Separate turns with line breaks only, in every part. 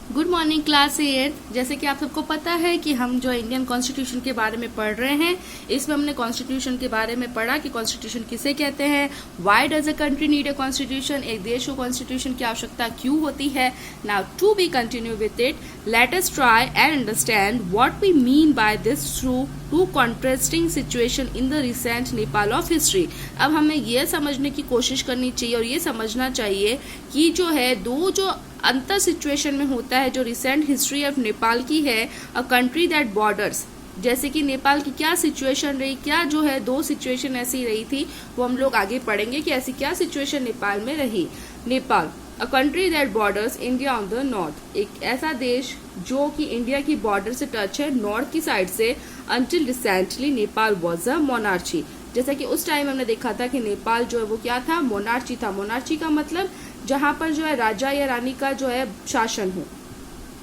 Good morning class 8। जैसे कि आप सबको पता है कि हम जो इंडियन कॉन्स्टिट्यूशन के बारे में पढ़ रहे हैं, इसमें हमने कॉन्स्टिट्यूशन के बारे में पढ़ा कि कॉन्स्टिट्यूशन किसे कहते हैं, why does a country need a constitution, एक देश को कॉन्स्टिट्यूशन की आवश्यकता क्यों होती है। Now to be continue with it, let us try and understand what we mean by this through two contrasting situation in the recent Nepal of history. अब हमें यह समझने की कोशिश करनी चाहिए और ये समझना चाहिए कि जो है दो जो अंतर सिचुएशन में होता है जो रिसेंट हिस्ट्री ऑफ नेपाल की है, अ कंट्री दैट बॉर्डर्स, जैसे कि नेपाल की क्या सिचुएशन रही, क्या जो है दो सिचुएशन ऐसी रही थी, वो हम लोग आगे पढ़ेंगे कि ऐसी क्या सिचुएशन नेपाल में रही। Nepal, a country that borders India on the north, एक ऐसा देश जो कि इंडिया की बॉर्डर से टच है नॉर्थ की साइड से। Until recently Nepal was a monarchy, जैसा कि उस टाइम हमने देखा था कि नेपाल जो है वो क्या था, मोनार्ची था। मोनार्ची का मतलब जहां पर जो है राजा या रानी का जो है शासन हो,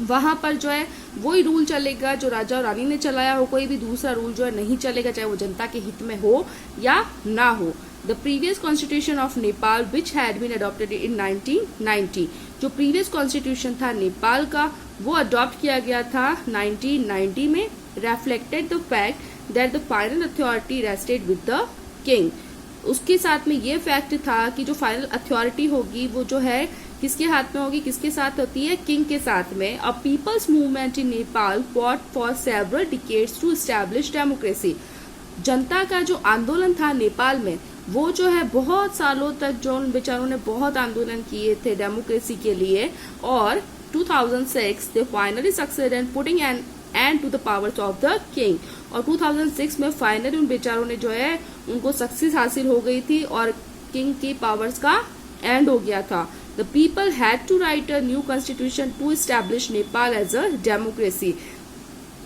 वहां पर जो है वही रूल चलेगा जो राजा और रानी ने चलाया हो, कोई भी दूसरा रूल जो है नहीं चलेगा, चाहे वो जनता के हित में हो या ना हो। The previous constitution of Nepal which had been adopted in 1990, जो प्रीवियस कॉन्स्टिट्यूशन था नेपाल का वो अडॉप्ट किया गया था 1990 में, reflected the fact that the final authority rested with the king. उसके साथ में ये फैक्ट था कि जो फाइनल अथॉरिटी होगी वो जो है किसके हाथ में होगी, किसके साथ होती है, किंग के साथ में। A people's movement in Nepal fought for several decades to establish democracy, जनता का जो आंदोलन था नेपाल में वो जो है बहुत सालों तक जो उन बेचारों ने बहुत आंदोलन किए थे डेमोक्रेसी के लिए, और 2006 they finally succeed in putting end to the powers of the king. और 2006 में फाइनली उन बेचारों ने जो है उनको सक्सेस हासिल हो गई थी और किंग की पावर्स का एंड हो गया था। The people had to write a new constitution to establish Nepal as a democracy,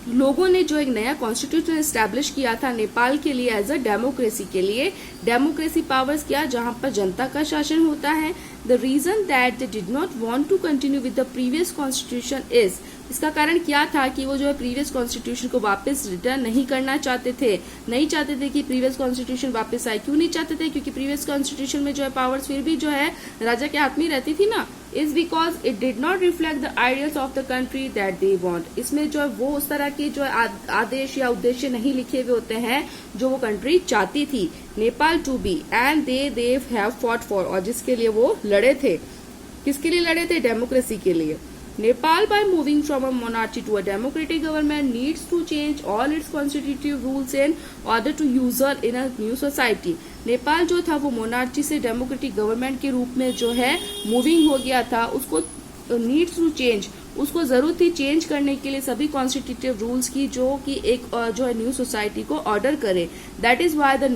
लोगों ने जो एक नया कॉन्स्टिट्यूशन एस्टैब्लिश किया था नेपाल के लिए एज अ डेमोक्रेसी के लिए। डेमोक्रेसी पावर्स क्या, जहां पर जनता का शासन होता है। The reason that they did not want to continue with the previous constitution is, इसका कारण क्या था कि वो जो है प्रीवियस कॉन्स्टिट्यूशन को वापस रिटर्न नहीं करना चाहते थे, नहीं चाहते थे कि प्रीवियस कॉन्स्टिट्यूशन वापस आए। क्यों नहीं चाहते थे, क्योंकि प्रीवियस कॉन्स्टिट्यूशन में जो है पावर्स फिर भी जो है राजा के हाथ में रहती थी ना, is because it did not reflect the ideals of the country that they want. इसमें जो है वो उस तरह के जो आदेश या उद्देश्य नहीं लिखे हुए होते हैं जो वो कंट्री चाहती थी Nepal to be, and they have fought for, और जिसके लिए वो लड़े थे, किसके लिए लड़े थे, डेमोक्रेसी के लिए। Nepal, by moving from a monarchy to a democratic government, needs to change all its constitutive rules in order to usher in a new society. Nepal जो था वो मोनार्ची से डेमोक्रेटिक गवर्नमेंट के रूप में जो है मूविंग हो गया था, उसको नीड्स टू चेंज, उसको जरूरत थी चेंज करने के लिए सभी कॉन्स्टिट्यूटिव रूल्स की, जो कि एक जो है न्यू सोसाइटी को ऑर्डर करे। That is why the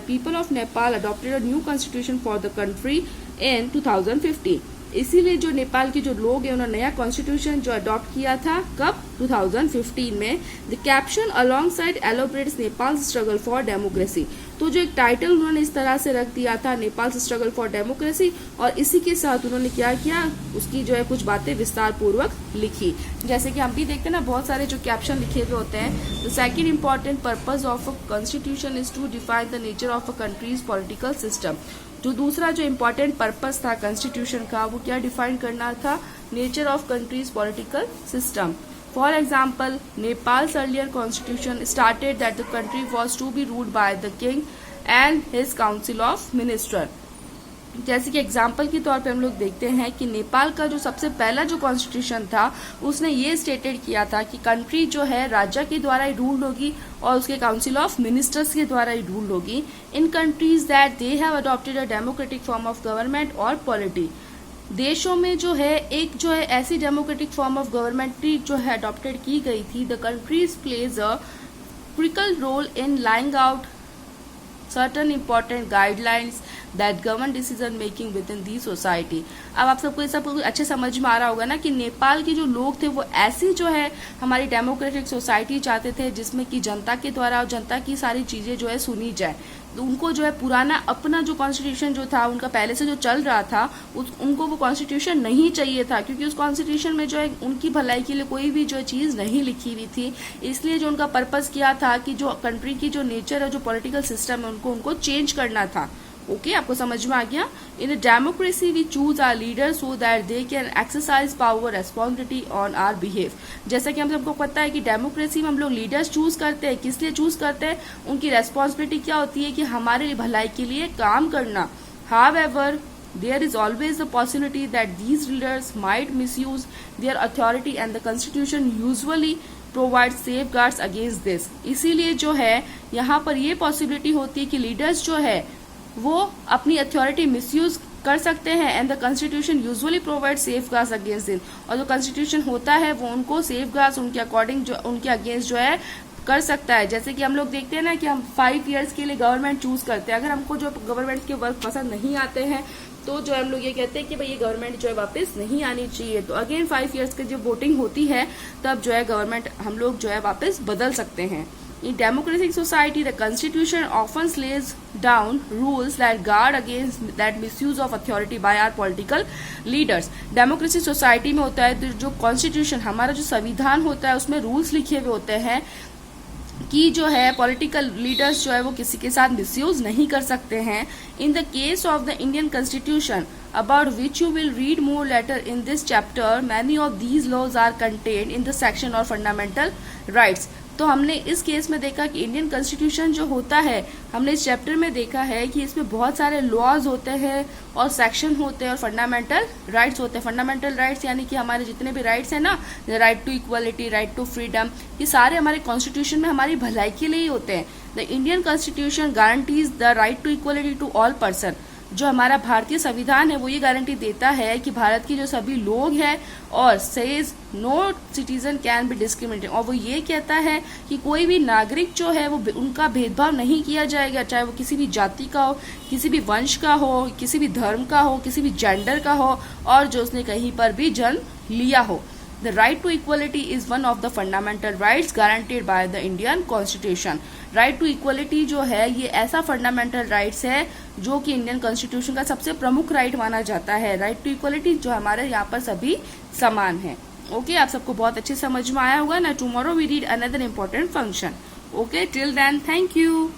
people of Nepal adopted a new constitution for the country in 2015। इसीलिए जो नेपाल के जो लोग हैं उन्होंने नया कॉन्स्टिट्यूशन जो अडॉप्ट किया था, कब, 2015 में। The caption alongside elaborates Nepal struggle for democracy, तो जो एक टाइटल उन्होंने इस तरह से रख दिया था, नेपाल स्ट्रगल फॉर डेमोक्रेसी, और इसी के साथ उन्होंने क्या किया, उसकी जो है कुछ बातें विस्तार पूर्वक लिखी। जैसे कि हम भी देखते हैं ना, बहुत सारे जो कैप्शन लिखे हुए होते हैं। The second important purpose of a constitution is to define the nature of a country's political system, जो दूसरा जो इम्पोर्टेंट पर्पस था कॉन्स्टिट्यूशन का वो क्या डिफाइन करना था, nature of country's political system. For example, Nepal's earlier constitution started that the country was to be ruled by the king and his council of minister. जैसे कि एग्जाम्पल के तौर पे हम लोग देखते हैं कि नेपाल का जो सबसे पहला जो कॉन्स्टिट्यूशन था उसने ये स्टेटेड किया था कि कंट्री जो है राजा के द्वारा ही रूल होगी और उसके काउंसिल ऑफ मिनिस्टर्स के द्वारा ही रूल होगी। In countries that they have adopted a democratic form of government और पॉलिटी, देशों में जो है एक जो है ऐसी डेमोक्रेटिक फॉर्म ऑफ गवर्नमेंट जो है अडॉप्टेड की गई थी। The country's plays a critical role in laying out certain important guidelines that govern decision making within the society। अब आप सबको ये सब अच्छे समझ में आ रहा होगा ना कि नेपाल के जो लोग थे वो ऐसी जो है हमारी डेमोक्रेटिक सोसाइटी चाहते थे जिसमें कि जनता के द्वारा और जनता की सारी चीजें जो है सुनी जाए। तो उनको जो है पुराना अपना जो कॉन्स्टिट्यूशन जो था उनका पहले से जो चल रहा था उनको वो कॉन्स्टिट्यूशन नहीं चाहिए था, क्योंकि उस कॉन्स्टिट्यूशन में जो है उनकी भलाई के लिए कोई भी जो चीज नहीं लिखी हुई थी। इसलिए जो उनका पर्पस किया था कि जो कंट्री की जो नेचर है, जो पॉलिटिकल सिस्टम है, उनको चेंज करना था। ओके, आपको समझ में आ गया। In a democracy we choose our leader so that they can exercise power responsibility on our behave. जैसा कि हम सबको पता है कि डेमोक्रेसी में हम लोग लीडर्स चूज करते हैं, किस लिए चूज करते हैं, उनकी रेस्पॉन्सिबिलिटी क्या होती है कि हमारे भलाई के लिए काम करना। However there is always the possibility that these leaders might misuse their authority and the constitution usually provides safeguards against this। इसीलिए जो है यहाँ पर ये पॉसिबिलिटी होती है कि लीडर्स जो है वो अपनी अथॉरिटी मिसयूज कर सकते हैं and the constitution usually provide safeguards against this. और जो कॉन्स्टिट्यूशन होता है वो उनको सेफगार्ड्स उनके अकॉर्डिंग जो उनके अगेंस्ट जो है कर सकता है। जैसे कि हम लोग देखते हैं ना कि हम 5 ईयर्स के लिए गवर्नमेंट चूज करते हैं, अगर हमको जो गवर्नमेंट के वर्क पसंद नहीं आते हैं तो जो हम लोग ये कहते हैं कि भाई ये गवर्नमेंट जो है वापस नहीं आनी चाहिए, तो अगेन 5 ईयर्स की जब वोटिंग होती है तब जो है गवर्नमेंट हम लोग जो है वापस बदल सकते हैं। In democratic society, the constitution often lays down rules that guard against that misuse of authority by our political leaders। Democracy society में होता है जो कॉन्स्टिट्यूशन हमारा जो संविधान होता है उसमें रूल्स लिखे हुए होते हैं कि जो है पॉलिटिकल लीडर्स जो है वो किसी के साथ मिसयूज नहीं कर सकते हैं। In the case of the Indian constitution about which you will read more later in this chapter, many of these laws are contained in the section of fundamental rights। तो हमने इस केस में देखा कि इंडियन कॉन्स्टिट्यूशन जो होता है, हमने इस चैप्टर में देखा है कि इसमें बहुत सारे लॉज होते हैं और सेक्शन होते हैं और फंडामेंटल राइट्स होते हैं। फंडामेंटल राइट्स यानी कि हमारे जितने भी राइट्स हैं ना, right to equality, right to freedom, ये सारे हमारे कॉन्स्टिट्यूशन में हमारी भलाई के लिए ही होते हैं। The Indian constitution guarantees the right to equality to all person. जो हमारा भारतीय संविधान है वो ये गारंटी देता है कि भारत के जो सभी लोग हैं और says no citizen can be discriminated, और वो ये कहता है कि कोई भी नागरिक जो है वो उनका भेदभाव नहीं किया जाएगा, चाहे वो किसी भी जाति का हो, किसी भी वंश का हो, किसी भी धर्म का हो, किसी भी जेंडर का हो और जो उसने कहीं पर भी जन्म लिया हो। The right to equality is one of the fundamental rights guaranteed by the Indian Constitution। Right to equality जो है ये ऐसा फंडामेंटल राइट्स है जो कि इंडियन कॉन्स्टिट्यूशन का सबसे प्रमुख राइट माना जाता है। राइट टू इक्वलिटी जो हमारे यहाँ पर सभी समान है। ओके, आप सबको बहुत अच्छे समझ में आया होगा ना। Tomorrow we read another important function. Okay, till then thank you.